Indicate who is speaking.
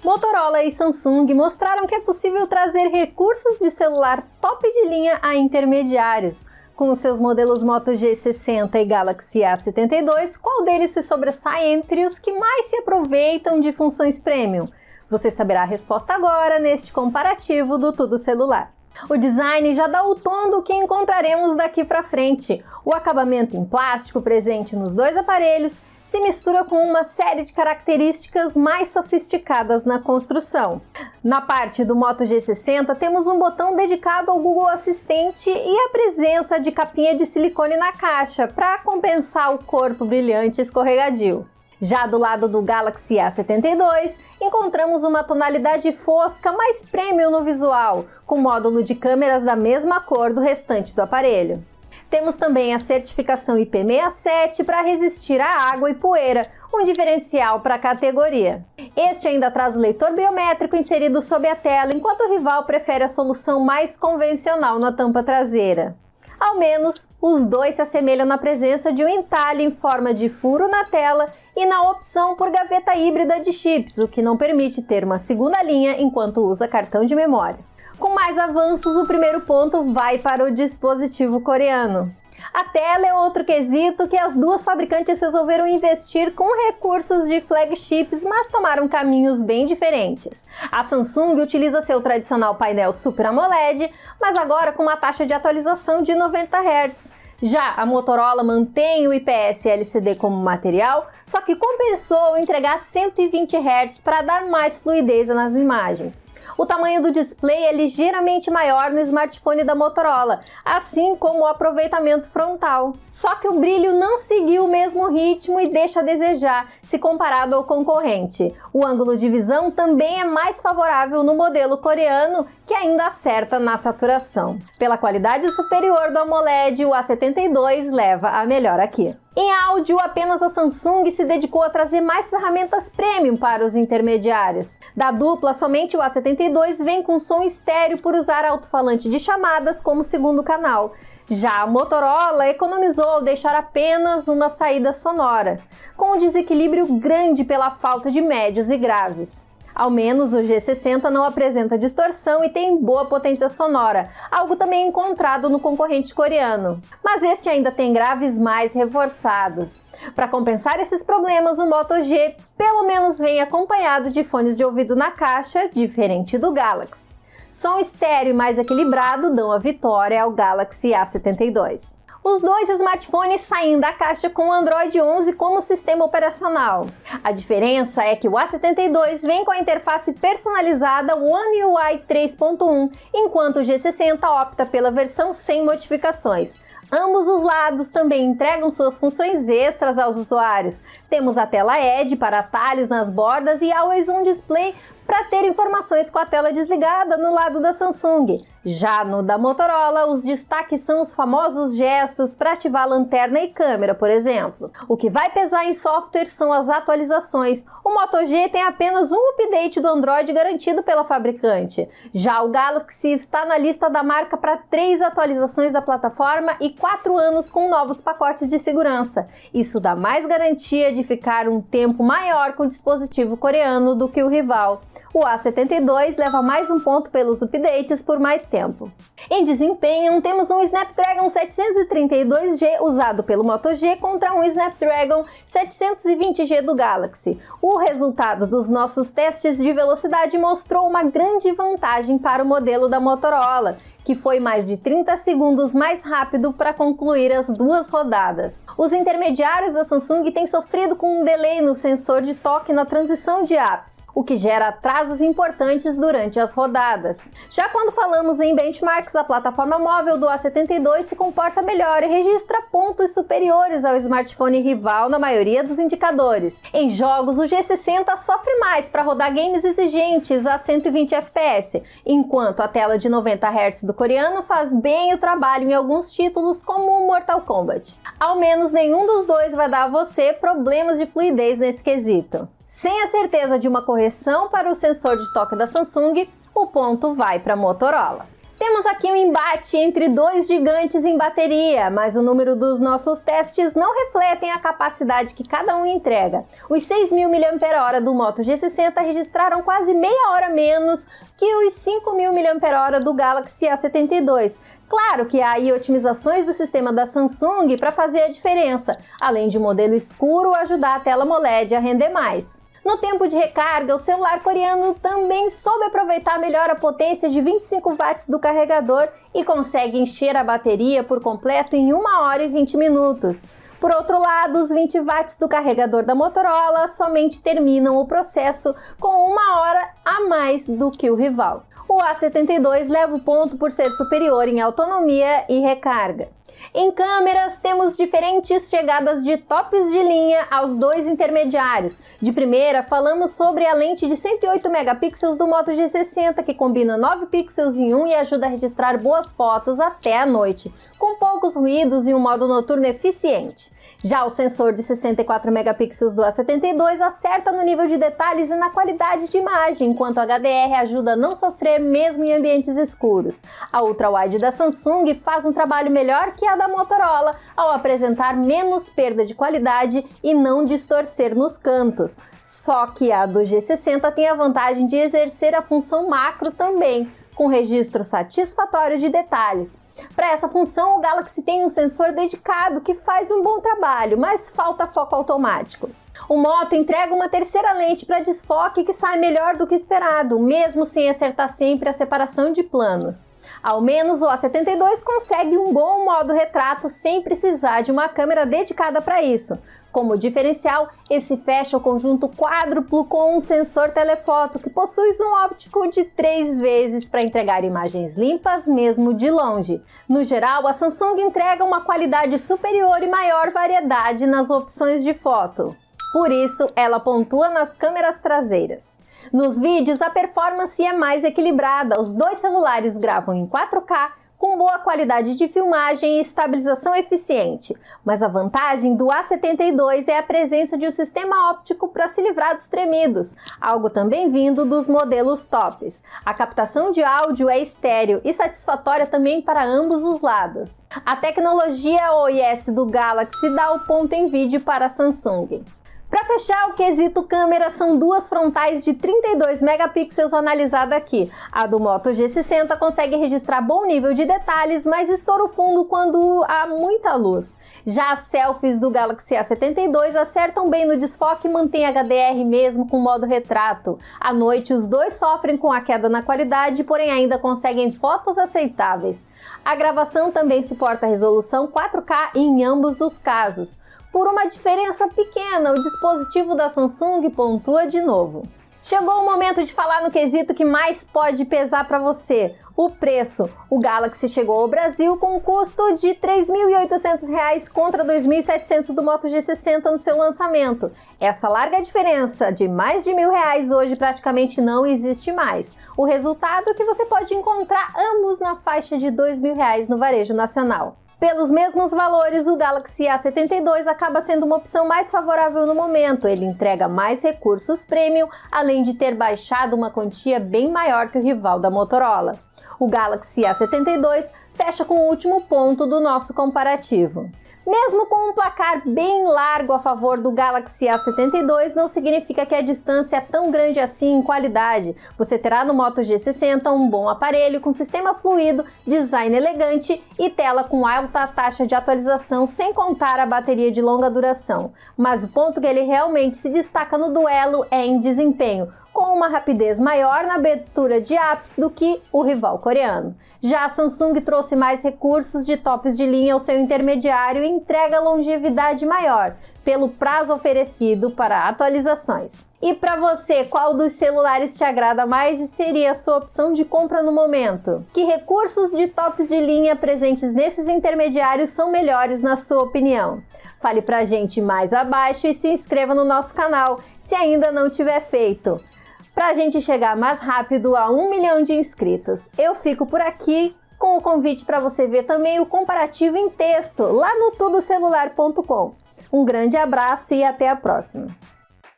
Speaker 1: Motorola e Samsung mostraram que é possível trazer recursos de celular top de linha a intermediários. Com os seus modelos Moto G60 e Galaxy A72, qual deles se sobressai entre os que mais se aproveitam de funções premium? Você saberá a resposta agora neste comparativo do Tudo Celular. O design já dá o tom do que encontraremos daqui para frente. O acabamento em plástico presente nos dois aparelhos se mistura com uma série de características mais sofisticadas na construção. Na parte do Moto G60 temos um botão dedicado ao Google Assistente e a presença de capinha de silicone na caixa para compensar o corpo brilhante e escorregadio. Já do lado do Galaxy A72, encontramos uma tonalidade fosca mais premium no visual, com módulo de câmeras da mesma cor do restante do aparelho. Temos também a certificação IP67 para resistir à água e poeira, um diferencial para a categoria. Este ainda traz o leitor biométrico inserido sob a tela, enquanto o rival prefere a solução mais convencional na tampa traseira. Ao menos, os dois se assemelham na presença de um entalhe em forma de furo na tela e na opção por gaveta híbrida de chips, o que não permite ter uma segunda linha enquanto usa cartão de memória. Com mais avanços, o primeiro ponto vai para o dispositivo coreano. A tela é outro quesito que as duas fabricantes resolveram investir com recursos de flagships, mas tomaram caminhos bem diferentes. A Samsung utiliza seu tradicional painel Super AMOLED, mas agora com uma taxa de atualização de 90 Hz. Já a Motorola mantém o IPS LCD como material, só que compensou entregar 120 Hz para dar mais fluidez nas imagens. O tamanho do display é ligeiramente maior no smartphone da Motorola, assim como o aproveitamento frontal. Só que o brilho não seguiu o mesmo ritmo e deixa a desejar, se comparado ao concorrente. O ângulo de visão também é mais favorável no modelo coreano, que ainda acerta na saturação. Pela qualidade superior do AMOLED, o A72 leva a melhor aqui. Em áudio, apenas a Samsung se dedicou a trazer mais ferramentas premium para os intermediários. Da dupla, somente o A72 vem com som estéreo por usar alto-falante de chamadas como segundo canal. Já a Motorola economizou ao deixar apenas uma saída sonora, com um desequilíbrio grande pela falta de médios e graves. Ao menos o G60 não apresenta distorção e tem boa potência sonora, algo também encontrado no concorrente coreano. Mas este ainda tem graves mais reforçados. Para compensar esses problemas, o Moto G pelo menos vem acompanhado de fones de ouvido na caixa, diferente do Galaxy. Som estéreo mais equilibrado dão a vitória ao Galaxy A72. Os dois smartphones saem da caixa com o Android 11 como sistema operacional. A diferença é que o A72 vem com a interface personalizada One UI 3.1, enquanto o G60 opta pela versão sem modificações. Ambos os lados também entregam suas funções extras aos usuários. Temos a tela Edge para atalhos nas bordas e Always On Display para ter informações com a tela desligada no lado da Samsung. Já no da Motorola, os destaques são os famosos gestos para ativar a lanterna e câmera, por exemplo. O que vai pesar em software são as atualizações. O Moto G tem apenas um update do Android garantido pela fabricante. Já o Galaxy está na lista da marca para 3 atualizações da plataforma e 4 anos com novos pacotes de segurança. Isso dá mais garantia de ficar um tempo maior com o dispositivo coreano do que o rival. O A72 leva mais um ponto pelos updates por mais tempo. Em desempenho, temos um Snapdragon 732G usado pelo Moto G contra um Snapdragon 720G do Galaxy. O resultado dos nossos testes de velocidade mostrou uma grande vantagem para o modelo da Motorola, que foi mais de 30 segundos mais rápido para concluir as 2 rodadas. Os intermediários da Samsung têm sofrido com um delay no sensor de toque na transição de apps, o que gera atrasos importantes durante as rodadas. Já quando falamos em benchmarks, a plataforma móvel do A72 se comporta melhor e registra pontos superiores ao smartphone rival na maioria dos indicadores. Em jogos, o G60 sofre mais para rodar games exigentes a 120 FPS, enquanto a tela de 90 Hz do coreano faz bem o trabalho em alguns títulos como o Mortal Kombat. Ao menos nenhum dos dois vai dar a você problemas de fluidez nesse quesito. Sem a certeza de uma correção para o sensor de toque da Samsung, o ponto vai para a Motorola. Temos aqui um embate entre dois gigantes em bateria, mas o número dos nossos testes não refletem a capacidade que cada um entrega. Os 6.000 mAh do Moto G60 registraram quase meia hora menos que os 5.000 mAh do Galaxy A72. Claro que há aí otimizações do sistema da Samsung para fazer a diferença, além de o modelo escuro ajudar a tela AMOLED a render mais. No tempo de recarga, o celular coreano também soube aproveitar melhor a potência de 25 watts do carregador e consegue encher a bateria por completo em 1 hora e 20 minutos. Por outro lado, os 20 watts do carregador da Motorola somente terminam o processo com 1 hora a mais do que o rival. O A72 leva o ponto por ser superior em autonomia e recarga. Em câmeras, temos diferentes chegadas de tops de linha aos dois intermediários. De primeira, falamos sobre a lente de 108 megapixels do Moto G60, que combina 9 pixels em um e ajuda a registrar boas fotos até a noite, com poucos ruídos e um modo noturno eficiente. Já o sensor de 64 megapixels do A72 acerta no nível de detalhes e na qualidade de imagem, enquanto o HDR ajuda a não sofrer mesmo em ambientes escuros. A ultra-wide da Samsung faz um trabalho melhor que a da Motorola, ao apresentar menos perda de qualidade e não distorcer nos cantos. Só que a do G60 tem a vantagem de exercer a função macro também, com registro satisfatório de detalhes. Para essa função, o Galaxy tem um sensor dedicado que faz um bom trabalho, mas falta foco automático. O Moto entrega uma terceira lente para desfoque que sai melhor do que esperado, mesmo sem acertar sempre a separação de planos. Ao menos o A72 consegue um bom modo retrato sem precisar de uma câmera dedicada para isso. Como diferencial, esse fecha o conjunto quádruplo com um sensor telefoto que possui zoom óptico de 3 vezes para entregar imagens limpas mesmo de longe. No geral, a Samsung entrega uma qualidade superior e maior variedade nas opções de foto. Por isso, ela pontua nas câmeras traseiras. Nos vídeos, a performance é mais equilibrada. Os dois celulares gravam em 4K, com boa qualidade de filmagem e estabilização eficiente, mas a vantagem do A72 é a presença de um sistema óptico para se livrar dos tremidos, algo também vindo dos modelos tops. A captação de áudio é estéreo e satisfatória também para ambos os lados. A tecnologia OIS do Galaxy dá o ponto em vídeo para a Samsung. Para fechar o quesito câmera, são duas frontais de 32 megapixels analisadas aqui. A do Moto G60 consegue registrar bom nível de detalhes, mas estoura o fundo quando há muita luz. Já as selfies do Galaxy A72 acertam bem no desfoque e mantém HDR mesmo com modo retrato. À noite, os dois sofrem com a queda na qualidade, porém ainda conseguem fotos aceitáveis. A gravação também suporta resolução 4K em ambos os casos. Por uma diferença pequena, o dispositivo da Samsung pontua de novo. Chegou o momento de falar no quesito que mais pode pesar para você, o preço. O Galaxy chegou ao Brasil com um custo de R$ 3.800 contra R$ 2.700 do Moto G60 no seu lançamento. Essa larga diferença de mais de R$ 1.000 hoje praticamente não existe mais. O resultado é que você pode encontrar ambos na faixa de R$ 2.000 no varejo nacional. Pelos mesmos valores, o Galaxy A72 acaba sendo uma opção mais favorável no momento. Ele entrega mais recursos premium, além de ter baixado uma quantia bem maior que o rival da Motorola. O Galaxy A72 fecha com o último ponto do nosso comparativo. Mesmo com um placar bem largo a favor do Galaxy A72, não significa que a distância é tão grande assim em qualidade. Você terá no Moto G60 um bom aparelho com sistema fluido, design elegante e tela com alta taxa de atualização, sem contar a bateria de longa duração. Mas o ponto que ele realmente se destaca no duelo é em desempenho, com uma rapidez maior na abertura de apps do que o rival coreano. Já a Samsung trouxe mais recursos de tops de linha ao seu intermediário e entrega longevidade maior, pelo prazo oferecido para atualizações. E para você, qual dos celulares te agrada mais e seria a sua opção de compra no momento? Que recursos de tops de linha presentes nesses intermediários são melhores na sua opinião? Fale pra gente mais abaixo e se inscreva no nosso canal, se ainda não tiver feito, para a gente chegar mais rápido a 1 milhão de inscritos. Eu fico por aqui com o convite para você ver também o comparativo em texto lá no tudocelular.com. Um grande abraço e até a próxima!